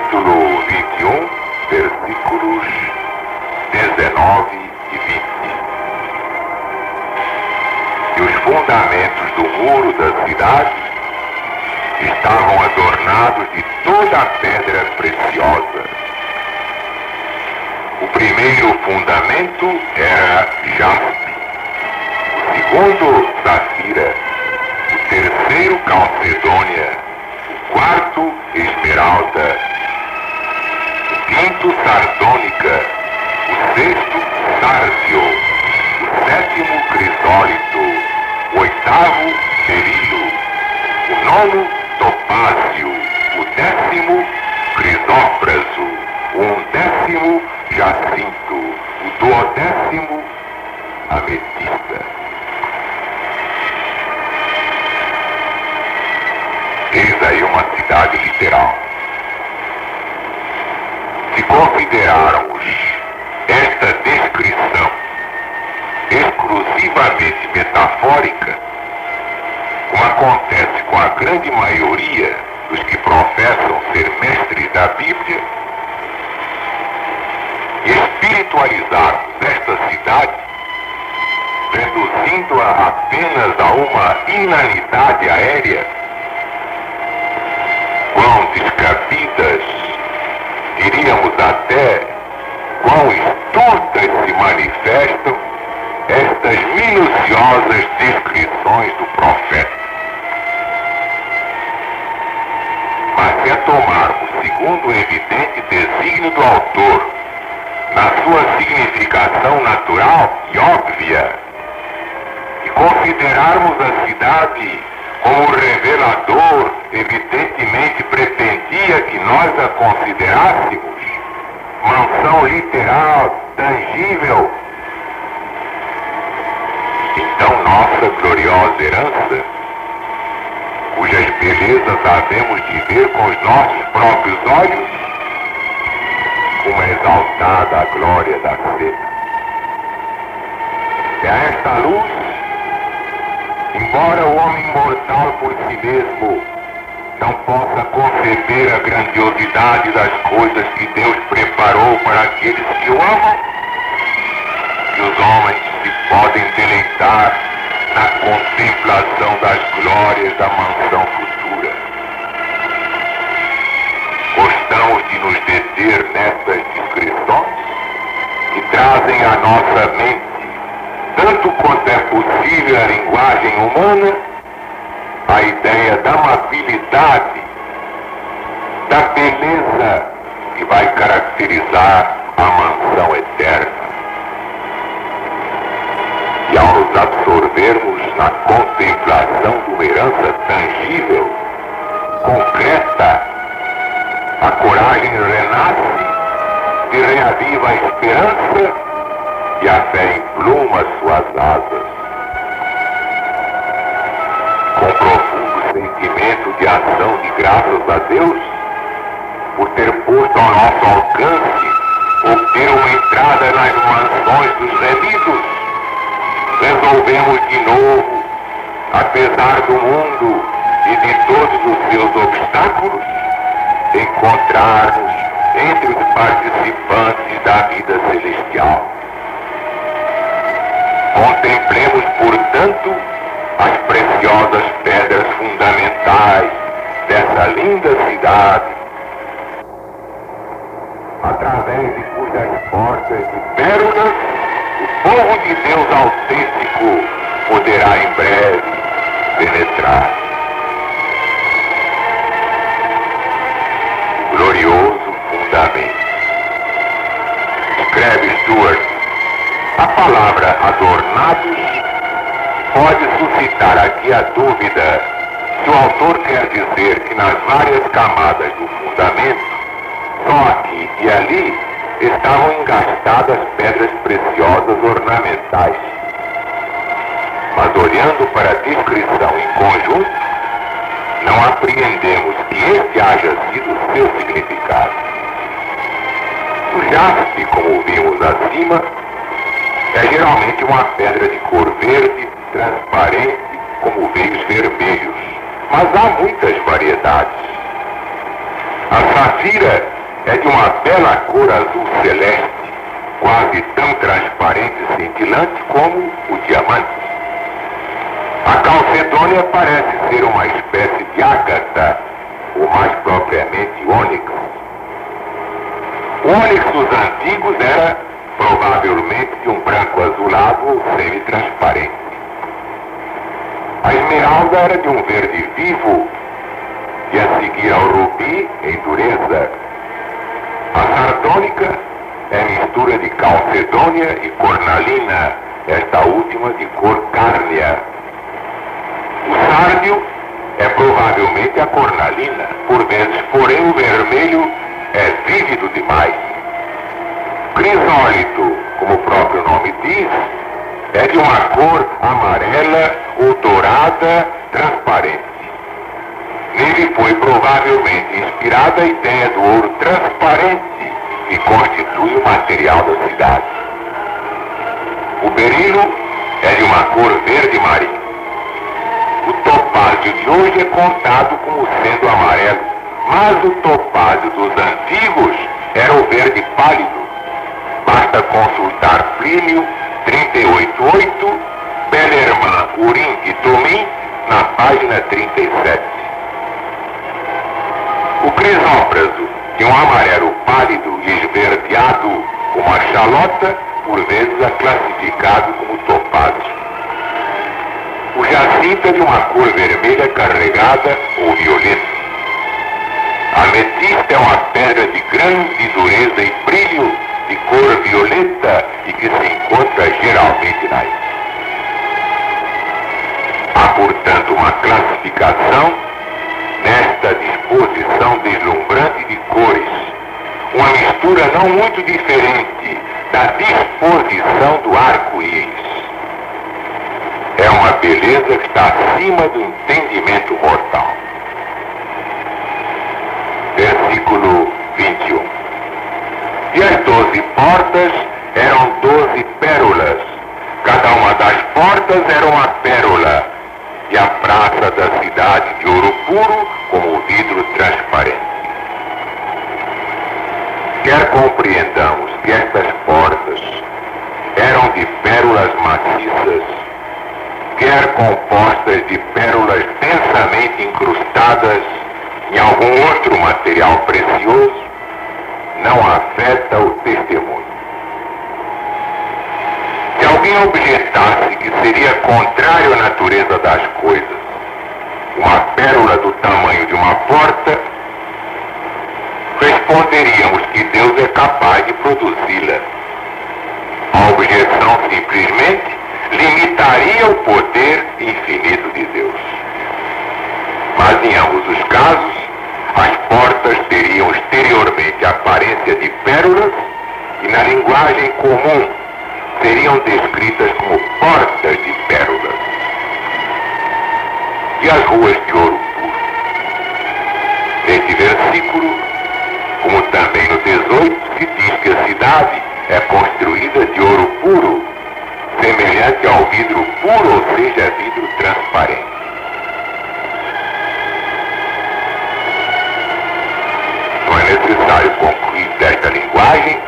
capítulo 21, versículos 19 e 20. E os fundamentos do muro da cidade estavam adornados de toda a pedra preciosa. O primeiro fundamento era jaspe, o segundo safira, o terceiro calcedônia, o quarto esmeralda, o quinto sardônica, o sexto sárdio, o sétimo crisólito, o oitavo berilo, o nono topázio, o décimo crisópraso, o undécimo jacinto, o duodécimo ametista. Eis aí uma cidade literal. Se considerarmos esta descrição exclusivamente metafórica, como acontece com a grande maioria dos que professam ser mestres da Bíblia, e espiritualizarmos esta cidade, reduzindo-a apenas a uma inanidade aérea, quão descabidas, diríamos até quão estúpidas se manifestam estas minuciosas descrições do profeta. Mas se a tomarmos segundo o evidente desígnio do autor, na sua significação natural e óbvia, e considerarmos a cidade como o revelador evidentemente pretendia que nós a considerássemos, mansão literal, tangível, então nossa gloriosa herança, cujas belezas havemos de ver com os nossos próprios olhos, como é exaltada a glória da cena. É a esta luz, embora o homem mortal por si mesmo não possa conceber a grandiosidade das coisas que Deus preparou para aqueles que o amam, que os homens se podem deleitar na contemplação das glórias da mansão futura. Gostamos de nos deter nestas descrições que trazem à nossa mente, tanto quanto é possível a linguagem humana, a ideia da amabilidade, da beleza que vai caracterizar a mansão eterna. E ao nos absorvermos na contemplação de uma herança tangível, concreta, a coragem renasce, se reaviva a esperança e a fé empluma suas asas. Com profundo sentimento de ação de graças a Deus, por ter posto ao nosso alcance obter uma entrada nas mansões dos remidos, resolvemos de novo, apesar do mundo e de todos os seus obstáculos, encontrar-nos entre os participantes da vida celestial. Contemplemos, portanto, as preciosas pedras fundamentais dessa linda cidade, através de cujas portas de pérolas o povo de Deus autêntico poderá em breve penetrar. Glorioso fundamento. Escreve Stuart: a palavra adornados pode suscitar aqui a dúvida se o autor quer dizer que nas várias camadas do fundamento, só aqui e ali, estavam engastadas pedras preciosas ornamentais. Mas olhando para a descrição em conjunto, não apreendemos que este haja sido seu significado. O jaspe, como vimos acima, é geralmente uma pedra de cor verde, transparente, como veios vermelhos, mas há muitas variedades. A safira é de uma bela cor azul celeste, quase tão transparente e cintilante como o diamante. A Calcedônia parece ser uma espécie de ágata, ou mais propriamente ônix. O ônix dos antigos era provavelmente de um branco azulado ou semi-transparente. A esmeralda era de um verde vivo e a seguir ao rubi em dureza. A sardônica é mistura de calcedônia e cornalina, esta última de cor cárnea. O sárdio é provavelmente a cornalina, por vezes, porém o vermelho é vívido demais. Crisólito, como o próprio nome diz, é de uma cor amarela ou dourada transparente. Nele foi provavelmente inspirada a ideia do ouro transparente que constitui o material da cidade. O berilo é de uma cor verde marinho. O topázio de hoje é contado como sendo amarelo, mas o topázio dos antigos era o verde pálido. Basta consultar Plínio 38.8, Bellerman, Urim e Tomim, na página 37. O crisópraso, de um amarelo pálido e esverdeado como a chalota, por vezes é classificado como topázio. O jacinto é de uma cor vermelha carregada ou violeta. A ametista é uma pedra de grande dureza e brilho, de cor violeta e que se encontra geralmente na Índia. Há, portanto, uma classificação nesta disposição deslumbrante de cores, uma mistura não muito diferente da disposição do arco-íris. É uma beleza que está acima do entendimento mortal. Versículo 21. E as 12 portas eram 12 pérolas. Cada uma das portas era uma pérola. E a praça da cidade de ouro puro como vidro transparente. Quer compreendamos que estas portas eram de pérolas maciças, quer compostas de pérolas densamente incrustadas em algum outro material precioso, não afeta o testemunho. Se alguém objetasse que seria contrário à natureza das coisas, uma pérola do tamanho de uma porta, responderíamos que Deus é capaz de produzi-la. A objeção simplesmente limitaria o poder infinito de Deus. Mas em ambos os casos, as portas teriam exteriormente a aparência de pérolas e na linguagem comum seriam descritas como portas de pérolas. E as ruas de ouro puro? Neste versículo, como também no 18, se diz que a cidade é construída de ouro puro, semelhante ao vidro puro, ou seja, vidro transparente. Não é necessário concluir desta linguagem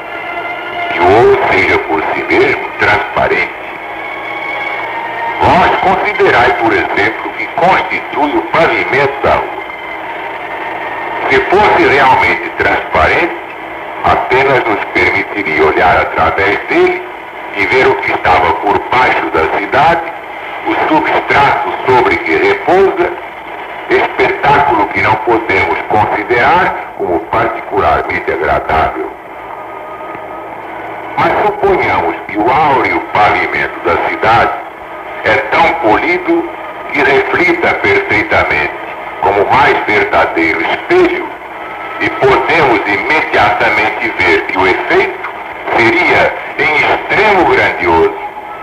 que o ouro seja por si mesmo transparente. Vós considerai, por exemplo, que constitui o pavimento da rua. Se fosse realmente transparente, apenas nos permitiria olhar através dele e ver o que estava por baixo da cidade, o substrato sobre que repousa, espetáculo que não podemos considerar como particularmente agradável. Mas suponhamos que o áureo pavimento da cidade é tão polido que reflita perfeitamente como o mais verdadeiro espelho, e podemos imediatamente ver que o efeito seria em extremo grandioso,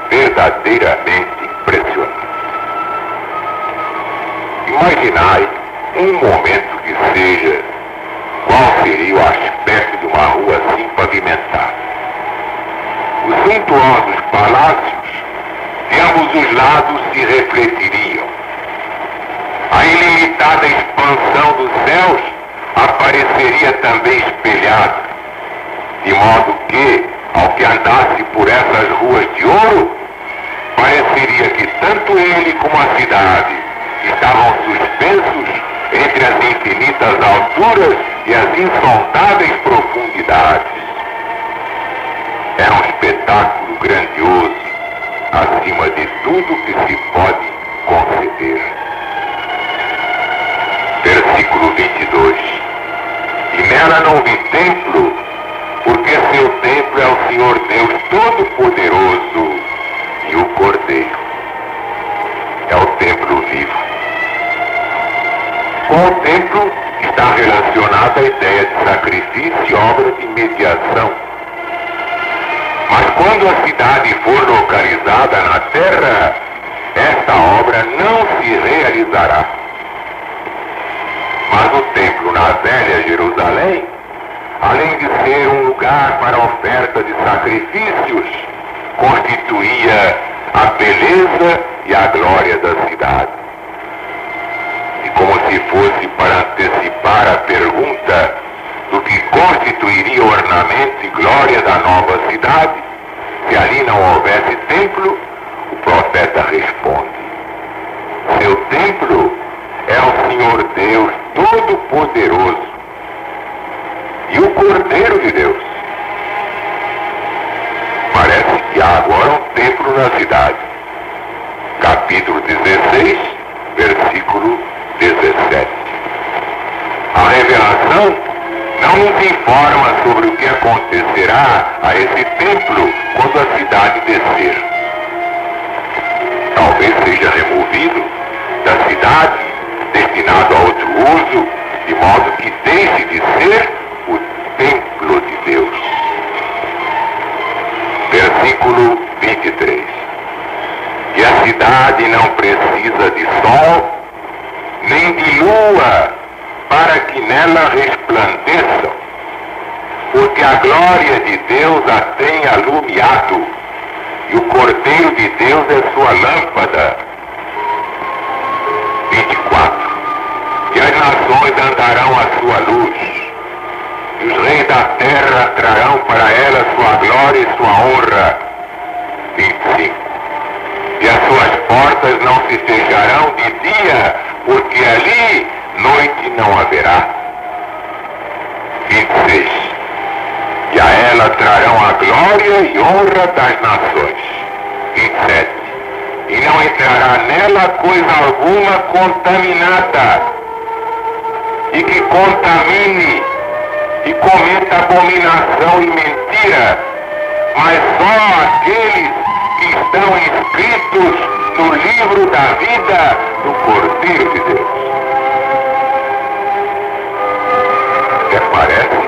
verdadeiramente impressionante. Imaginai um momento que seja qual seria o aspecto de uma rua assim pavimentada. Os suntuosos palácios de ambos os lados se refletiriam. A ilimitada expansão dos céus apareceria pareceria também espelhado, de modo que, ao que andasse por essas ruas de ouro, pareceria que tanto ele como a cidade estavam suspensos entre as infinitas alturas e as insondáveis profundidades. Era um espetáculo grandioso, acima de tudo que se pode conceber. Versículo 22. E nela não vi templo, porque seu templo é o Senhor Deus Todo-Poderoso e o Cordeiro. É o templo vivo. Com o templo está relacionada a ideia de sacrifício e obra de mediação. Mas quando a cidade for localizada na terra, esta obra não se realizará. Mas o templo na velha Jerusalém, além de ser um lugar para oferta de sacrifícios, constituía a beleza e a glória da cidade. E como se fosse para antecipar a pergunta do que constituiria o ornamento e glória da nova cidade, se ali não houvesse templo, o profeta responde: seu templo é o Senhor Deus Todo-Poderoso e o Cordeiro de Deus. Parece que há agora um templo na cidade. Capítulo 16, versículo 17. A revelação não nos informa sobre o que acontecerá a esse templo quando a cidade descer. Talvez seja removido da cidade, destinado a outro uso, de modo que deixe de ser o templo de Deus. Versículo 23. E a cidade não precisa de sol, nem de lua, para que nela resplandeçam, porque a glória de Deus a tem alumiado, e o Cordeiro de Deus é sua lâmpada. 24. E as nações andarão à sua luz, e os reis da terra trarão para ela sua glória e sua honra. 25. E as suas portas não se fecharão de dia, porque ali noite não haverá. 26. E a ela trarão a glória e honra das nações. 27. E não entrará nela coisa alguma contaminada, e que contamine e cometa abominação e mentira, mas só aqueles que estão inscritos no livro da vida do Cordeiro de Deus. Até parece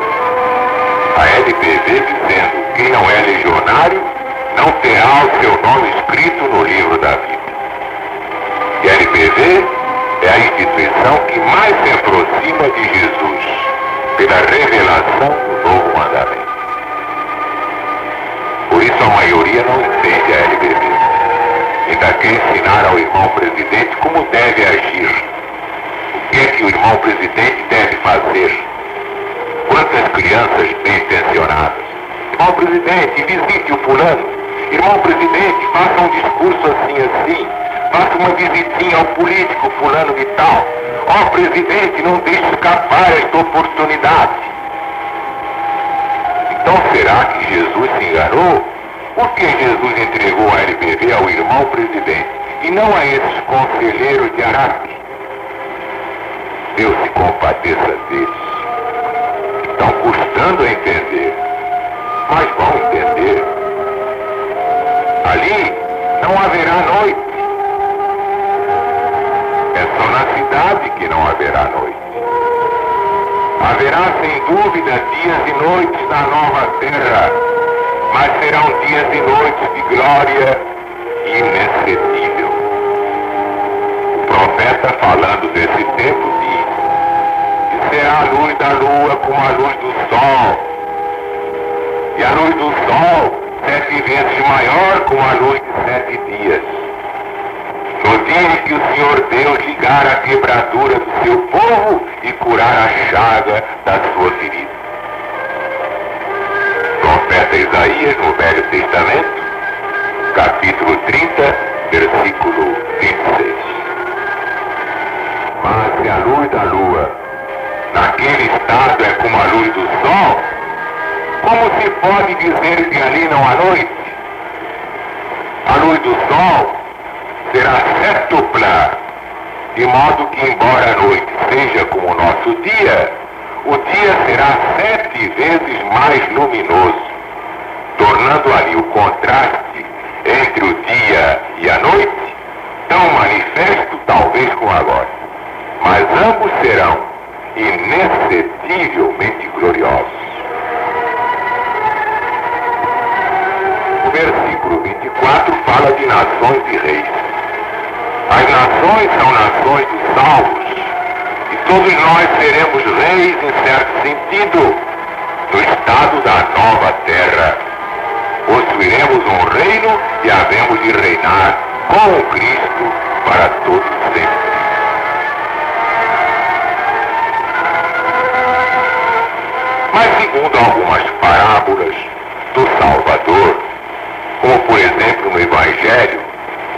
a LBV dizendo: quem não é legionário não terá o seu nome escrito no livro da vida. E a LBV é a instituição que mais se aproxima de Jesus pela revelação do novo mandamento. Por isso a maioria não entende a LBV. Ainda quer ensinar ao irmão presidente como deve agir. O que é que o irmão presidente deve fazer? Quantas crianças bem intencionadas: irmão presidente, visite o fulano. Irmão presidente, faça um discurso assim. Faça uma visitinha ao político fulano de tal. Ó presidente, não deixe escapar esta oportunidade. Então será que Jesus se enganou? Por que Jesus entregou a LBV ao irmão presidente e não a esses conselheiros de Araque? Deus se compadeça deles. Estão custando a entender, mas vão entender. Ali não haverá noite. É só na cidade que não haverá noite. Haverá sem dúvida dias e noites na nova terra, mas serão dias e noites de glória inexcedível. O profeta, falando desse tempo, diz que será a luz da lua como a luz do sol, e a luz do sol 7 vezes maior como a luz de 7 dias. No dia em que o Senhor Deus ligar a quebradura do seu povo e curar a chaga da sua ferida. Profeta Isaías, no Velho Testamento, capítulo 30, versículo 26. Mas se a luz da lua, naquele estado, é como a luz do sol, como se pode dizer que ali não há noite? A luz do sol será sétupla, de modo que, embora a noite seja como o nosso dia, o dia será 7 vezes mais luminoso, tornando ali o contraste entre o dia e a noite tão manifesto talvez como agora. Mas ambos serão inexcedivelmente gloriosos. O versículo 24 fala de nações e reis. As nações são nações dos salvos, e todos nós seremos reis, em certo sentido, no estado da nova terra. Possuiremos um reino e havemos de reinar com Cristo para todo sempre. Mas segundo algumas parábolas do Salvador, como por exemplo no Evangelho,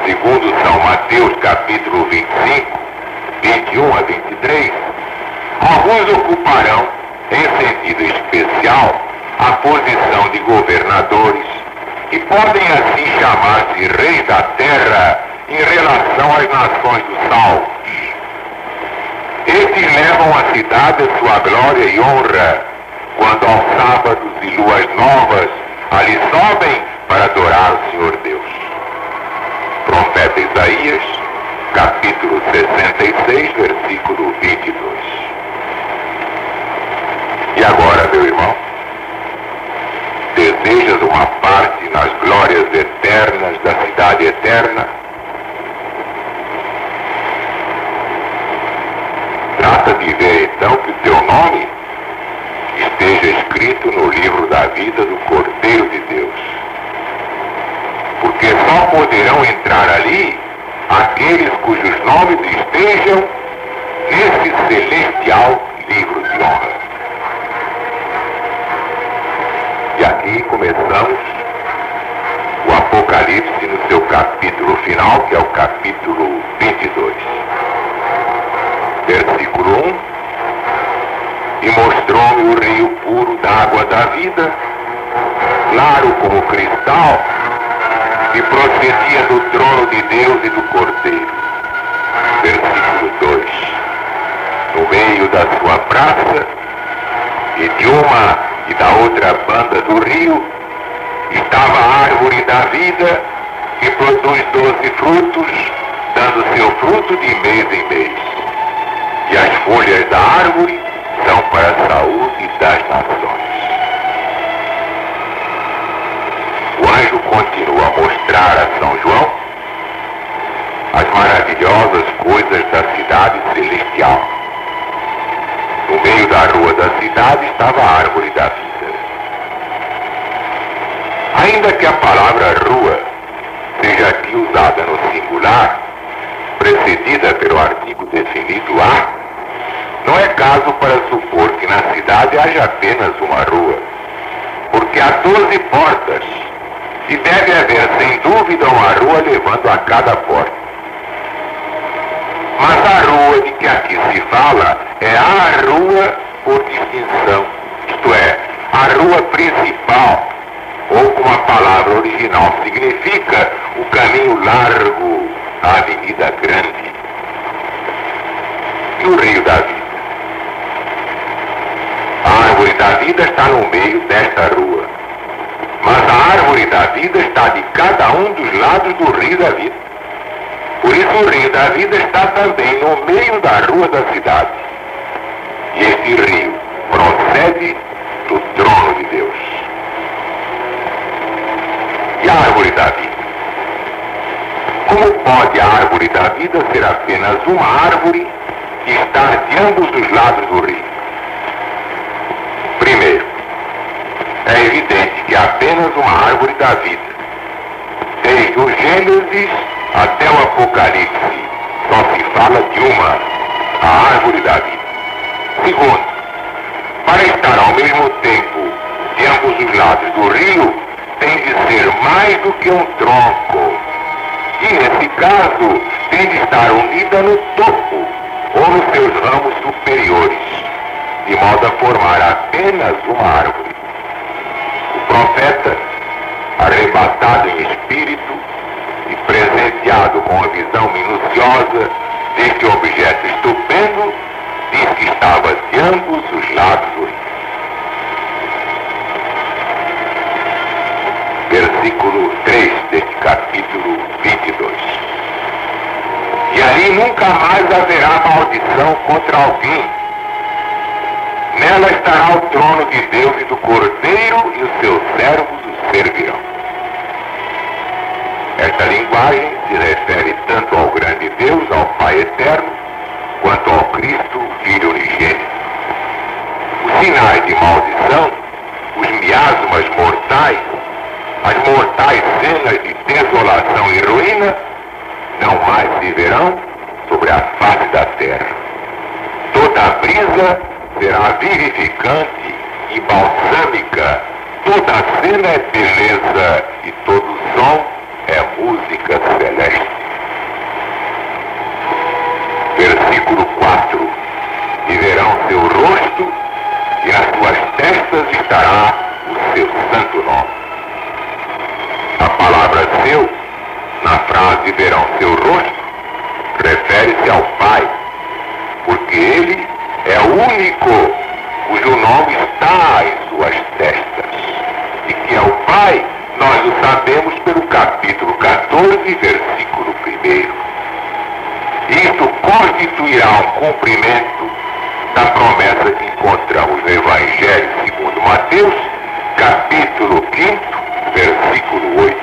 segundo São Mateus capítulo 25, 21 a 23, alguns ocuparão, em sentido especial, a posição de governadores e podem assim chamar-se reis da terra em relação às nações dos salvos. Estes levam a cidade a sua glória e honra, quando aos sábados e luas novas ali sobem para adorar o Senhor Deus. Profeta Isaías, capítulo 66, versículo 22. E agora, meu irmão, desejas uma parte nas glórias eternas da cidade eterna? Trata de ver então que o teu nome esteja escrito no livro da vida do Cordeiro de Deus. Porque só poderão entrar ali aqueles cujos nomes estejam nesse celestial livro de honra. E aqui começamos o Apocalipse no seu capítulo final, que é o capítulo 22. Versículo 1. E mostrou-me o rio puro d'água da vida, claro como cristal, que procedia do trono de Deus e do Cordeiro. Versículo 2. No meio da sua praça, e de uma e da outra banda do rio, estava a árvore da vida, que produz 12 frutos, dando seu fruto de mês em mês. E as folhas da árvore são para a saúde das nações. O anjo continua a mostrar a São João as maravilhosas coisas da cidade celestial. No meio da rua da cidade estava a árvore da vida. Ainda que a palavra rua seja aqui usada no singular, precedida pelo artigo definido a, não é caso para supor que na cidade haja apenas uma rua, porque há 12 portas, e deve haver sem dúvida uma rua levando a cada porta. Mas a rua de que aqui se fala é a rua por distinção, isto é, a rua principal, ou como a palavra original significa, o caminho largo, a avenida grande. E o rio da vida. A árvore da vida está no meio desta rua, mas a árvore da vida está de cada um dos lados do rio da vida. Por isso o rio da vida está também no meio da rua da cidade. E este rio procede do trono de Deus. E a árvore da vida? Como pode a árvore da vida ser apenas uma árvore e estar de ambos os lados do rio? Primeiro, é evidente que é apenas uma árvore da vida. Desde o Gênesis Até o Apocalipse só se fala de uma, a árvore da vida. Segundo, para estar ao mesmo tempo de ambos os lados do rio, tem de ser mais do que um tronco. E nesse caso, tem de estar unida no topo ou nos seus ramos superiores, de modo a formar apenas uma árvore. O profeta, arrebatado em espírito e presenteado com a visão minuciosa deste objeto estupendo, diz que estava de ambos os lados do rio. Versículo 3 deste capítulo 22. E ali nunca mais haverá maldição contra alguém. Nela estará o trono de Deus e do Cordeiro, e os seus servos o servirão. Esta linguagem se refere tanto ao grande Deus, ao Pai eterno, quanto ao Cristo, Filho unigênito. Os sinais de maldição, os miasmas mortais, as mortais cenas de desolação e ruína, não mais se verão sobre a face da terra. Toda a brisa será vivificante e balsâmica, toda a cena é beleza e todo som é música celeste. Versículo 4. E verão seu rosto, e nas suas testas estará o seu santo nome. A palavra seu, na frase verão seu rosto, refere-se ao Pai, porque ele é o único cujo nome está em suas testas. E que é o Pai, nós o sabemos pelo capítulo 14, versículo 1. Isto constituirá um cumprimento da promessa que encontramos no Evangelho segundo Mateus, capítulo 5, versículo 8.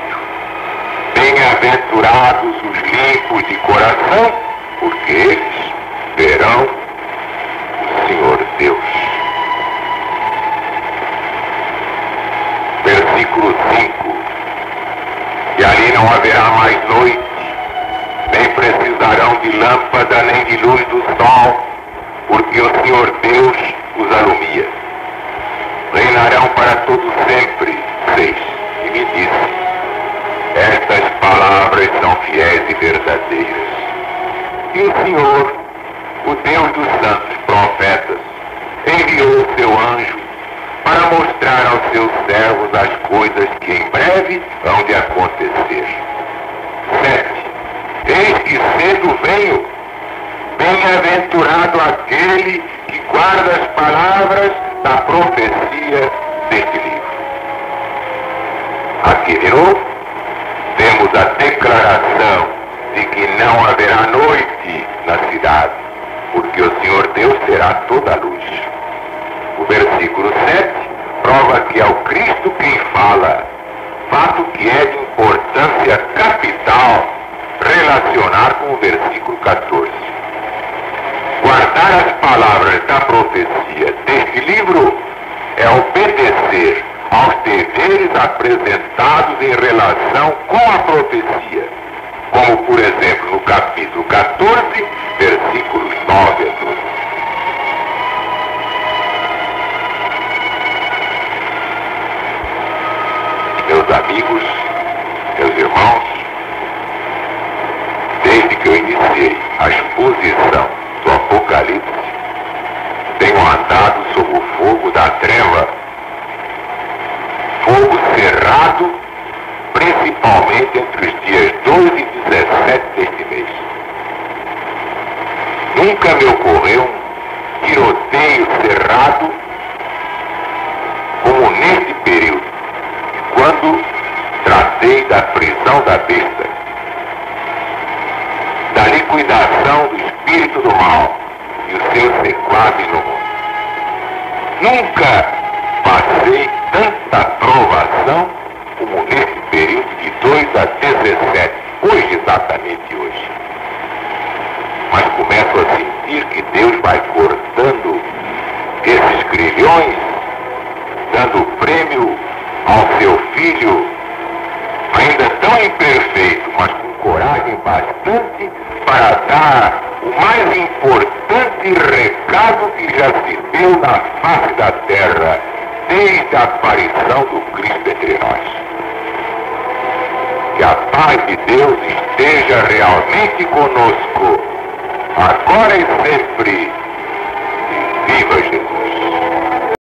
Bem-aventurados os limpos de coração, porque eles verão o Senhor Deus. Versículo 5. E ali não haverá mais noite, nem precisarão de lâmpada, nem de luz do sol, porque o Senhor Deus os alumia. Reinarão para todo sempre. 6. E me disse: estas palavras são fiéis e verdadeiras. E o Senhor, o Deus dos santos profetas, enviou o seu anjo para mostrar aos seus servos as coisas que em breve hão de acontecer. 7. Eis que cedo venho, bem-aventurado aquele que guarda as palavras da profecia deste livro. Aqui de novo, temos a declaração de que não haverá noite na cidade, porque o Senhor Deus terá toda a luz. O versículo 7 prova que é o Cristo quem fala, fato que é de importância capital relacionar com o versículo 14. Guardar as palavras da profecia deste livro é obedecer aos deveres apresentados em relação com a profecia, como por exemplo no capítulo 14, versículos 9 a 12. Meus amigos, meus irmãos, desde que eu iniciei a exposição do Apocalipse, tenho andado sob o fogo da treva, fogo cerrado, principalmente entre os dias 2 e 17 deste mês. Nunca me ocorreu um tiroteio cerrado como nesse período, quando tratei da prisão da besta, da liquidação do espírito do mal e os seus sequazes no mundo. Nunca passei tanta provação como nesse período de 2 a 17, hoje exatamente hoje. Mas começo a sentir que Deus vai cortando esses grilhões, dando prêmio ao seu filho, ainda tão imperfeito, mas com coragem para dar o mais importante recado que já se deu na face da terra desde a aparição do Cristo entre nós. Que a paz de Deus esteja realmente conosco, agora e sempre.